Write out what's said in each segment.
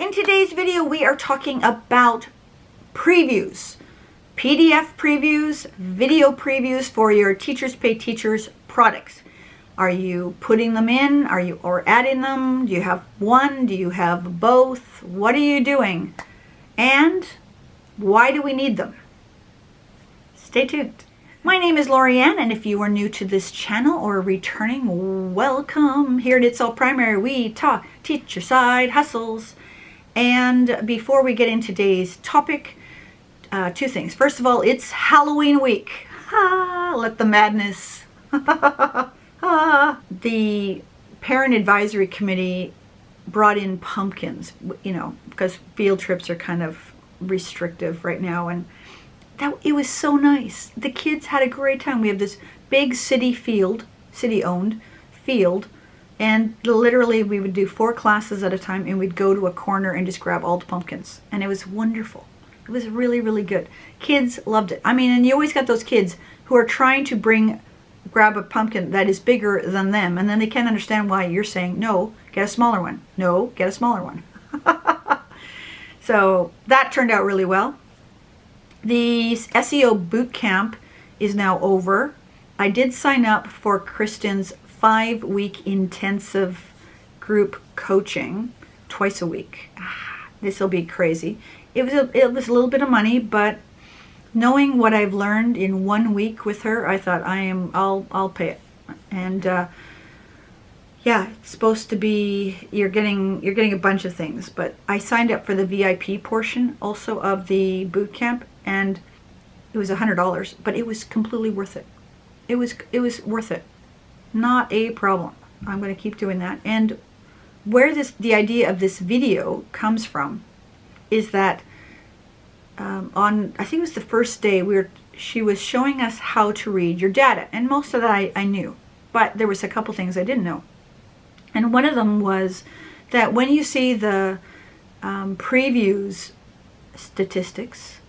in today's video, we are talking about previews, PDF previews, video previews for your Teachers Pay Teachers products. Are you putting them in? Are you or adding them? Do you have one? Do you have both? What are you doing? And why do we need them? Stay tuned. My name is Lorianne, and if you are new to this channel or returning, welcome. Here at It's All Primary, we talk teacher side hustles. And before we get into today's topic, two things. First of all, it's Halloween week. Let the madness. The Parent Advisory Committee brought in pumpkins, because field trips are kind of restrictive right now, and it was so nice. The kids had a great time. We have this big city-owned field, and literally we would do 4 classes at a time, and we'd go to a corner and just grab all the pumpkins, and it was wonderful. It was really, really good. Kids loved it. I mean, and you always got those kids who are trying to grab a pumpkin that is bigger than them, and then they can't understand why you're saying, no, get a smaller one. No, get a smaller one. So that turned out really well. The SEO Bootcamp is now over. I did sign up for Kristen's 5-week intensive group coaching twice a week. This will be crazy. It was a little bit of money, but knowing what I've learned in 1 week with her, I thought I'll pay it. And yeah, it's supposed to be you're getting a bunch of things, but I signed up for the VIP portion also of the boot camp, and it was $100, but it was completely worth it. It was worth it. Not a problem. I'm going to keep doing that. And where the idea of this video comes from is that on, I think it was the first day, she was showing us how to read your data, and most of that I knew, but there was a couple things I didn't know. And one of them was that when you see the previews statistics,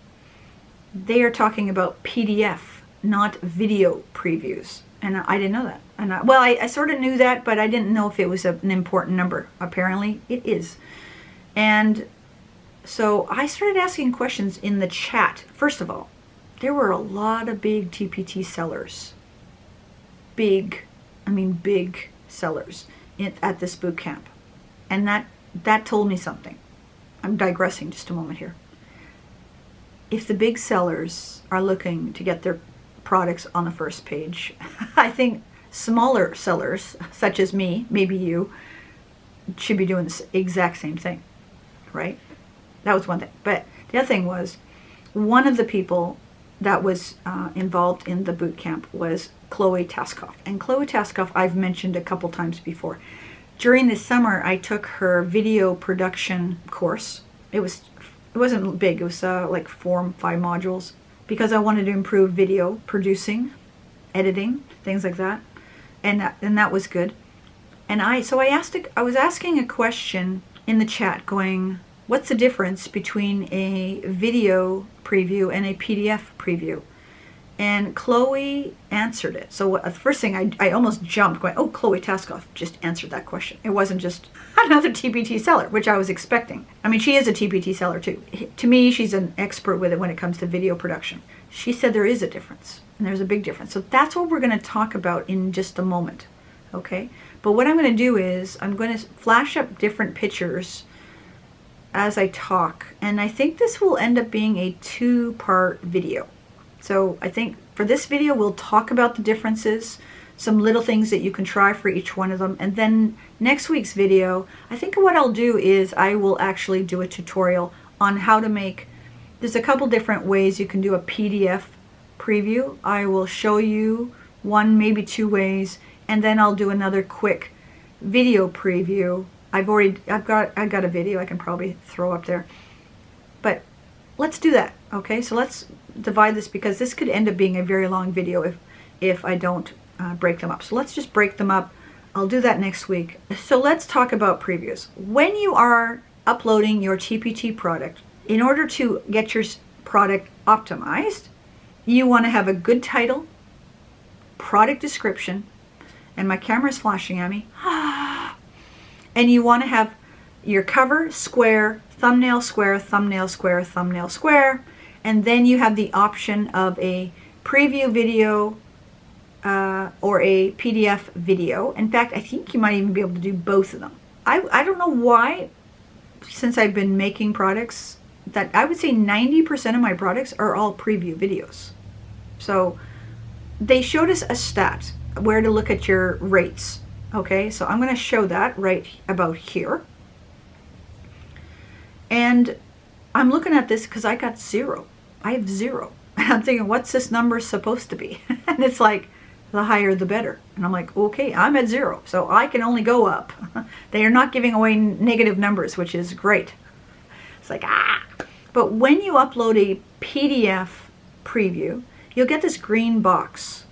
they are talking about PDF, not video previews. And I didn't know that. And I sort of knew that, but I didn't know if it was an important number. Apparently it is. And so I started asking questions in the chat. First of all, there were a lot of big TPT sellers. Big sellers at this boot camp. And that told me something. I'm digressing just a moment here. If the big sellers are looking to get their products on the first page, I think smaller sellers, such as me, maybe you, should be doing the exact same thing, right? That was one thing. But the other thing was, one of the people that was involved in the boot camp was Chloe Tascoff. And Chloe Tascoff I've mentioned a couple times before. During the summer, I took her video production course. It wasn't big. It was like 4 or 5 modules, because I wanted to improve video producing, editing, things like that. And that was good. And I was asking a question in the chat going, what's the difference between a video preview and a PDF preview? And Chloe answered it. So the first thing, I almost jumped going, oh, Chloe Tascoff just answered that question. It wasn't just another TPT seller, which I was expecting. I mean, she is a TPT seller too. To me, she's an expert with it when it comes to video production. She said there is a difference, and there's a big difference. So that's what we're going to talk about in just a moment, okay? But what I'm going to do is I'm going to flash up different pictures as I talk, and I think this will end up being a 2-part video. So I think for this video, we'll talk about the differences, some little things that you can try for each one of them. And then next week's video, I think what I'll do is I will actually do a tutorial on how to make, there's a couple different ways you can do a PDF preview. I will show you 1, maybe 2 ways, and then I'll do another quick video preview. I've got a video I can probably throw up there. But let's do that, okay? So let's divide this, because this could end up being a very long video if I don't break them up. So let's just break them up. I'll do that next week. So let's talk about previews. When you are uploading your TPT product, in order to get your product optimized, you want to have a good title, product description, and my camera's flashing at me, and you want to have your cover, square, thumbnail, square, thumbnail, square, thumbnail, square, and then you have the option of a preview video or a PDF video. In fact, I think you might even be able to do both of them. I don't know why, since I've been making products, that I would say 90% of my products are all preview videos. So they showed us a stat where to look at your rates. Okay, so I'm going to show that right about here. And I'm looking at this because I got 0. I have 0. And I'm thinking, what's this number supposed to be? And it's like, the higher the better. And I'm like, okay, I'm at 0, so I can only go up. They are not giving away negative numbers, which is great. It's like, But when you upload a PDF preview, you'll get this green box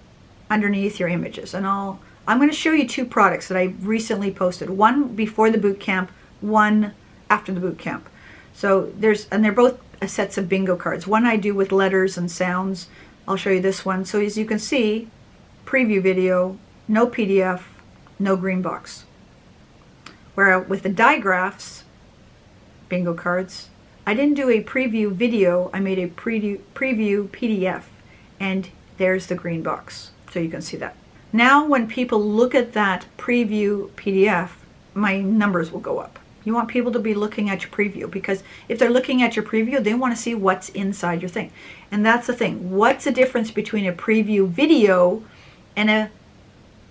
underneath your images. And I'm going to show you 2 products that I recently posted. One before the boot camp, one after the boot camp. So they're both sets of bingo cards. One I do with letters and sounds. I'll show you this one. So as you can see, preview video, no PDF, no green box. Where with the digraphs, bingo cards, I didn't do a preview video, I made a preview PDF, and there's the green box, so you can see that. Now when people look at that preview PDF, my numbers will go up. You want people to be looking at your preview, because if they're looking at your preview, they want to see what's inside your thing. And that's the thing. What's the difference between a preview video and a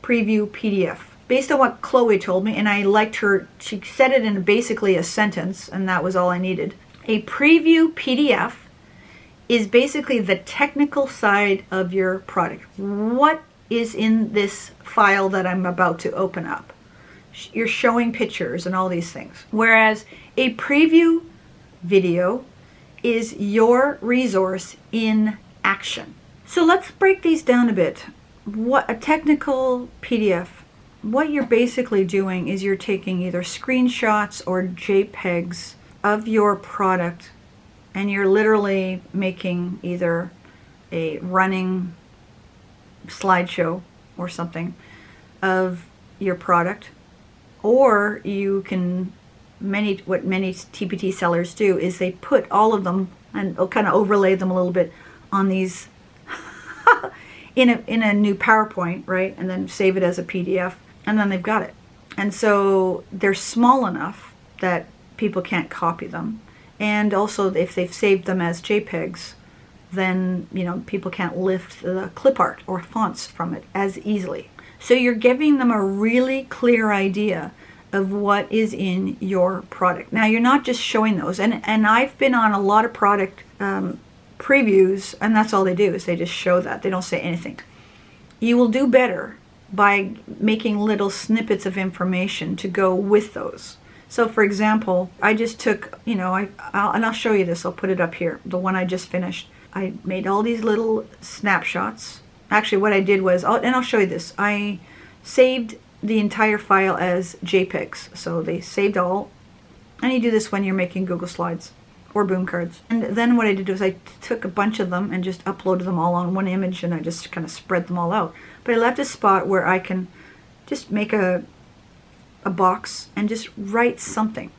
preview PDF? Based on what Chloe told me, and I liked her, she said it in basically a sentence, and that was all I needed. A preview PDF is basically the technical side of your product. What is in this file that I'm about to open up? You're showing pictures and all these things. Whereas a preview video is your resource in action. So let's break these down a bit. What a technical PDF, what you're basically doing is you're taking either screenshots or JPEGs of your product, and you're literally making either a running slideshow or something of your product, or you can, what many TPT sellers do is they put all of them and kind of overlay them a little bit on these in a new PowerPoint, right? And then save it as a PDF, and then they've got it. And so they're small enough that people can't copy them. And also if they've saved them as JPEGs, then people can't lift the clip art or fonts from it as easily. So you're giving them a really clear idea of what is in your product. Now you're not just showing those, and I've been on a lot of product previews, and that's all they do is they just show that. They don't say anything. You will do better by making little snippets of information to go with those. So for example, I just took, and I'll show you this, I'll put it up here, the one I just finished. I made all these little snapshots. Actually what I did was, and I'll show you this, I saved the entire file as JPEGs. So they saved all, and you do this when you're making Google Slides or boom cards. And then what I did was I took a bunch of them and just uploaded them all on one image, and I just kind of spread them all out. But I left a spot where I can just make a box and just write something.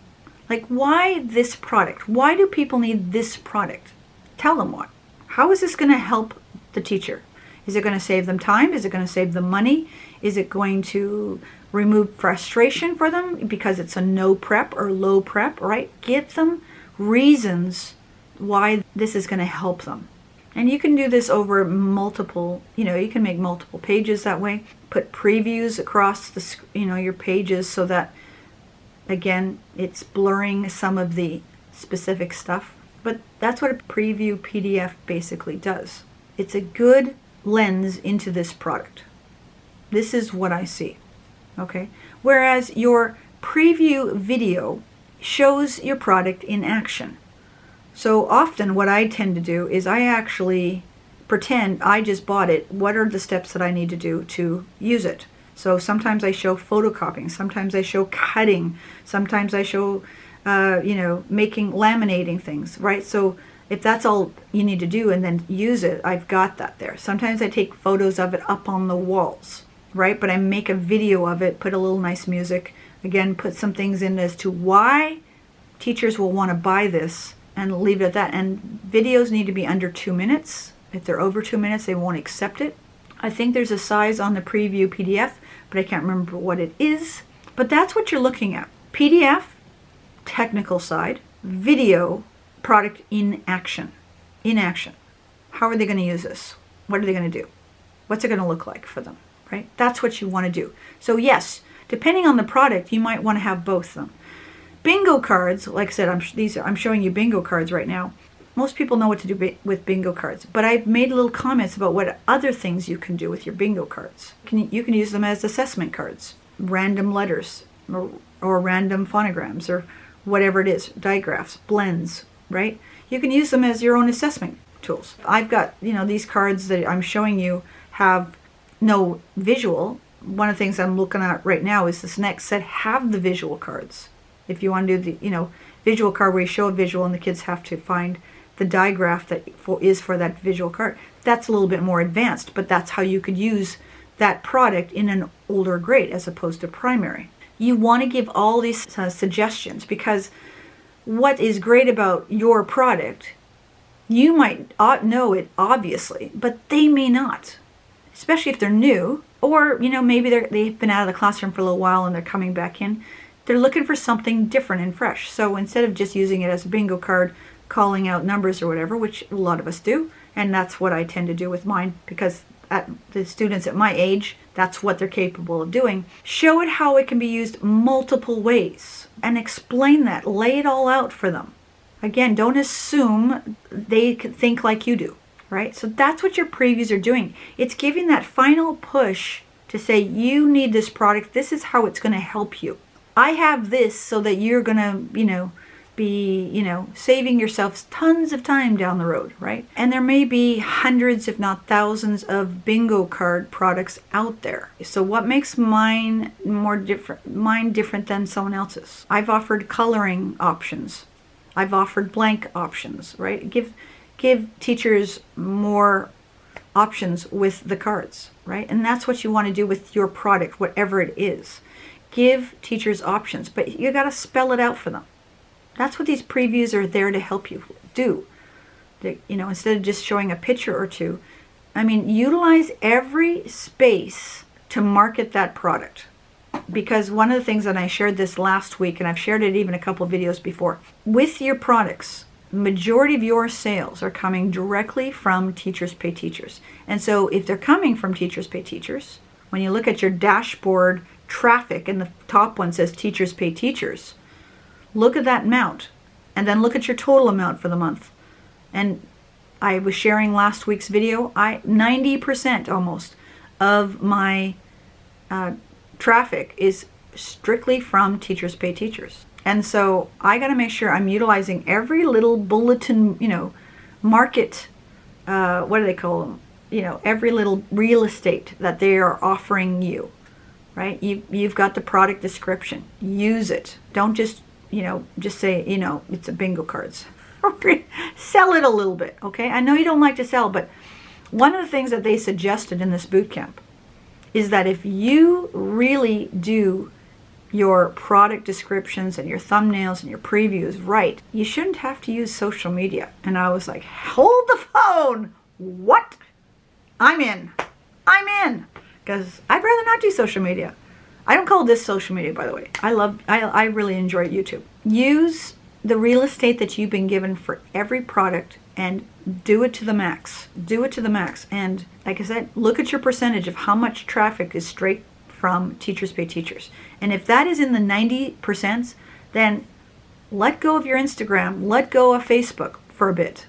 Like, why this product? Why do people need this product? Tell them what. How is this going to help the teacher? Is it going to save them time? Is it going to save them money? Is it going to remove frustration for them because it's a no prep or low prep, right? Give them reasons why this is going to help them. And you can do this over multiple, you can make multiple pages that way. Put previews across the, your pages so that, again, it's blurring some of the specific stuff. But that's what a preview PDF basically does. It's a good lens into this product. This is what I see, okay? Whereas your preview video shows your product in action. So often what I tend to do is I actually pretend I just bought it. What are the steps that I need to do to use it? So sometimes I show photocopying, sometimes I show cutting, sometimes I show, making, laminating things, right? So if that's all you need to do and then use it, I've got that there. Sometimes I take photos of it up on the walls, right? But I make a video of it, put a little nice music, again, put some things in as to why teachers will want to buy this and leave it at that. And videos need to be under 2 minutes. If they're over 2 minutes, they won't accept it. I think there's a size on the preview PDF, but I can't remember what it is. But that's what you're looking at. PDF, technical side, video, product in action. In action. How are they going to use this? What are they going to do? What's it going to look like for them, right? That's what you want to do. So yes, depending on the product, you might want to have both of them. Bingo cards, like I said, I'm showing you bingo cards right now. Most people know what to do with bingo cards, but I've made little comments about what other things you can do with your bingo cards. You can use them as assessment cards, random letters, or random phonograms, or whatever it is, digraphs, blends, right? You can use them as your own assessment tools. I've got, these cards that I'm showing you have no visual. One of the things I'm looking at right now is this next set have the visual cards. If you want to do the, visual card where you show a visual and the kids have to find the digraph that is for that visual card. That's a little bit more advanced, but that's how you could use that product in an older grade as opposed to primary. You want to give all these suggestions, because what is great about your product, you might know it obviously, but they may not, especially if they're new, or maybe they've been out of the classroom for a little while and they're coming back in. They're looking for something different and fresh. So instead of just using it as a bingo card, calling out numbers or whatever, which a lot of us do, and that's what I tend to do with mine, because at the students at my age, that's what they're capable of doing. Show it how it can be used multiple ways and explain that. Lay it all out for them. Again, don't assume they think like you do, right? So that's what your previews are doing. It's giving that final push to say, you need this product. This is how it's going to help you. I have this so that you're going to, be, saving yourself tons of time down the road, right? And there may be hundreds, if not thousands, of bingo card products out there. So what makes mine different than someone else's? I've offered coloring options. I've offered blank options, right? Give teachers more options with the cards, right? And that's what you want to do with your product, whatever it is. Give teachers options, but you got to spell it out for them. That's what these previews are there to help you do. Instead of just showing a picture or two, utilize every space to market that product. Because one of the things that I shared this last week, and I've shared it even a couple of videos before, with your products, the majority of your sales are coming directly from Teachers Pay Teachers. And so if they're coming from Teachers Pay Teachers, when you look at your dashboard traffic and the top one says Teachers Pay Teachers, look at that amount and then look at your total amount for the month. And I was sharing last week's video, 90% almost of my traffic is strictly from Teachers Pay Teachers. And so I got to make sure I'm utilizing every little bulletin, market, what do they call them? Every little real estate that they are offering you, right? You've got the product description. Use it. Don't just say, it's a bingo cards. Sell it a little bit, okay? I know you don't like to sell, but one of the things that they suggested in this boot camp is that if you really do your product descriptions and your thumbnails and your previews right, you shouldn't have to use social media. And I was like, hold the phone. What? I'm in. Because I'd rather not do social media. I don't call this social media, by the way. I really enjoy YouTube. Use the real estate that you've been given for every product and do it to the max. Do it to the max. And like I said, look at your percentage of how much traffic is straight from Teachers Pay Teachers. And if that is in the 90%, then let go of your Instagram, let go of Facebook for a bit,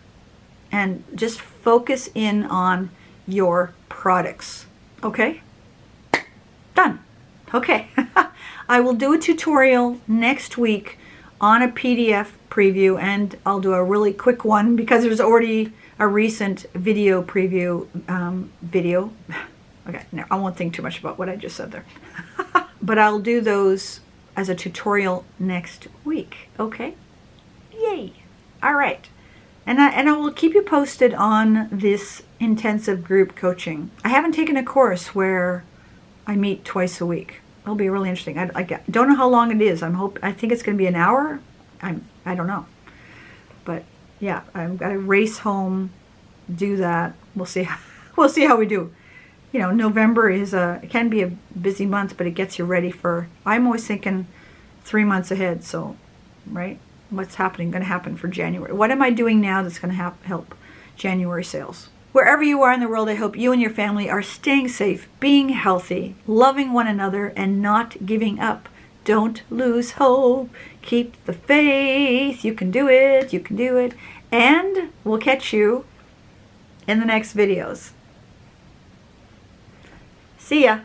and just focus in on your products. Okay? Done. Okay. I will do a tutorial next week on a PDF preview, and I'll do a really quick one because there's already a recent video preview video. Okay, no, I won't think too much about what I just said there. But I'll do those as a tutorial next week. Okay? Yay. All right. And I will keep you posted on this intensive group coaching. I haven't taken a course where I meet twice a week. It'll be really interesting. I don't know how long it is. I think it's going to be an hour. I don't know. But yeah, I'm going to race home, do that. We'll see. We'll see how we do. You know, November it can be a busy month, but it gets you ready for, I'm always thinking 3 months ahead. So, right? What's going to happen for January? What am I doing now that's going to help January sales? Wherever you are in the world, I hope you and your family are staying safe, being healthy, loving one another, and not giving up. Don't lose hope. Keep the faith. You can do it. You can do it. And we'll catch you in the next videos. See ya.